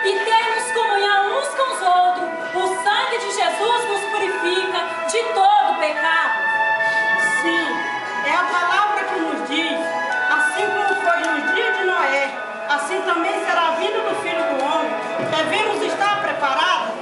e termos comunhão uns com os outros. O sangue de Jesus nos purifica de todo pecado. Sim, é a palavra que nos diz, assim como foi nos dias de Noé, assim também será a vinda do Filho do Homem. Devemos estar preparados?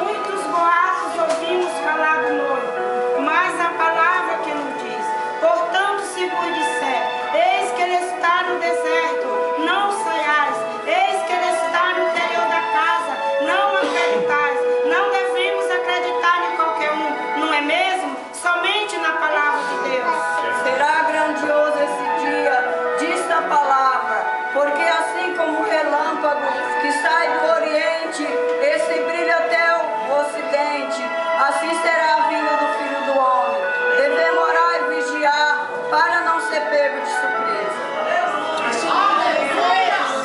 Muitos boatos ouvimos falar do noivo, mas a palavra que nos diz, portanto, se vos disser, eis que ele está no deserto, não saiais, eis que ele está no interior da casa, não acreditais. Não devemos acreditar em qualquer um, não é mesmo? Somente na palavra de Deus. Será grandioso esse dia, diz a palavra, porque assim como o relâmpago que sai do Oriente, esse brilha até o Ocidente, assim será a vinda do Filho do Homem. Devemos orar e vigiar para não ser pego de surpresa.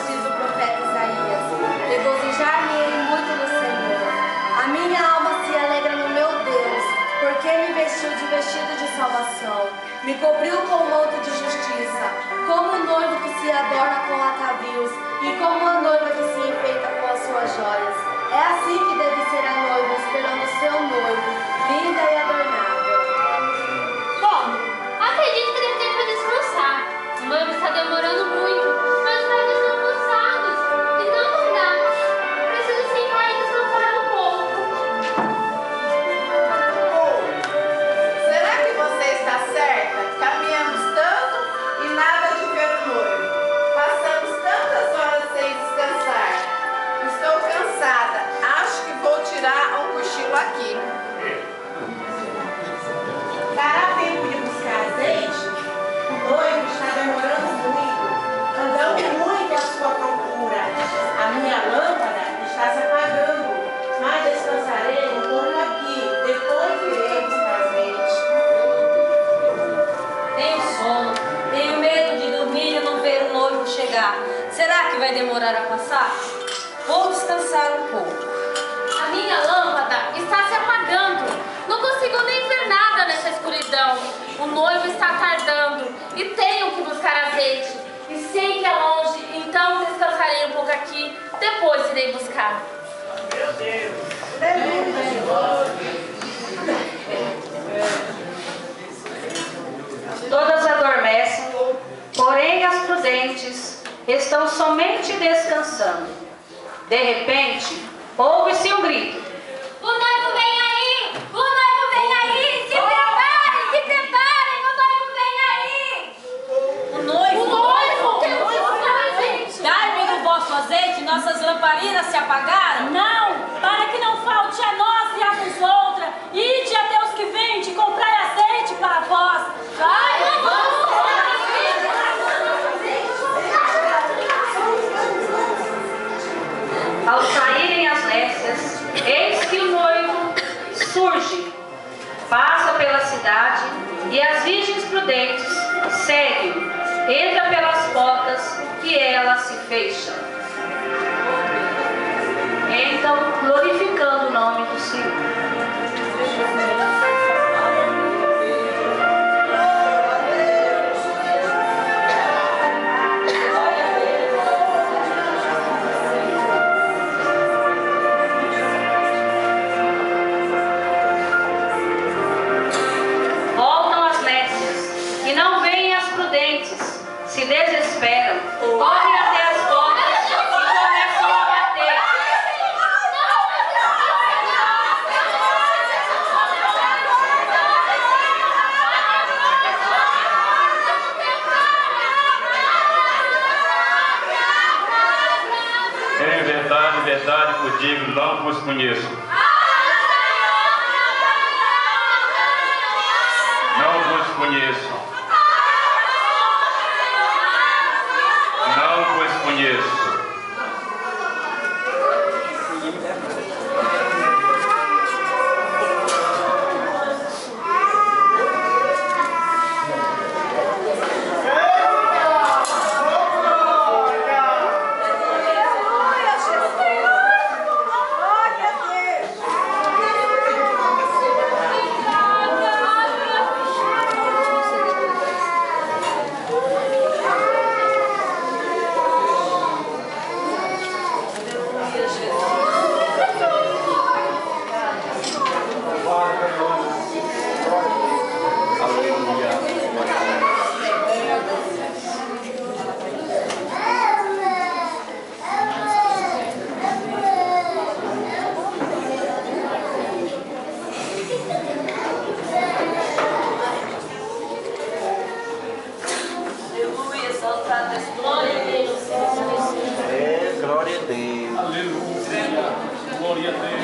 Diz o profeta Isaías, regozijar-me-ei muito no Senhor. A minha alma se alegra no meu Deus, porque me vestiu de vestido de salvação, me cobriu com o manto de justiça, como o noivo que se adorna com atavios e como a noiva que se enfeita com as suas joias. É assim que deve ser a noiva, esperando o seu noivo, linda e adornada. Bom, acredito que deve ter para descansar. O noivo está demorando muito, mas os pais estão cansados. E não dá. Preciso sentar e descansar um pouco. Será que você está certa? Caminhamos tanto e nada de ver o noivo. Passamos tantas horas sem descansar. Estou cansada. Acho que vou tirar um cochilo aqui. Dará tempo de buscar azeite? O noivo está demorando muito. Andando muito à sua procura. A minha lâmpada está se apagando. Mas descansarei um pouco aqui. Depois irei buscar azeite. Tenho sono, tenho medo de dormir e não ver o noivo chegar. Será que vai demorar a passar? Vou descansar um pouco. A minha lâmpada está se apagando. Não consigo nem ver nada nessa escuridão. O noivo está tardando e tenho que buscar azeite. E sei que é longe, então descansarei um pouco aqui. Depois irei buscar. Meu Deus! Todas adormecem, porém as prudentes estão somente descansando. De repente, ouve-se um grito. O noivo vem aí! O noivo vem aí! Se preparem! Se preparem! O noivo vem aí! O noivo? O noivo! Gente! Dai-me do vosso azeite, nossas lamparinas se apagaram? Não, para que não falte a nós e a vos outra. Ide até os que vendem, comprai azeite para vós. Vai, Ao saírem as nécias, eis que o noivo surge, passa pela cidade e as virgens prudentes seguem, entra pelas portas que ela se fecha. Então, glorificando o nome do Senhor. Se desesperam, correm até as portas e começam a bater. Em verdade, verdade vos digo, não vos conheço. Não vos conheço. Não vos conheço. Glória a Deus.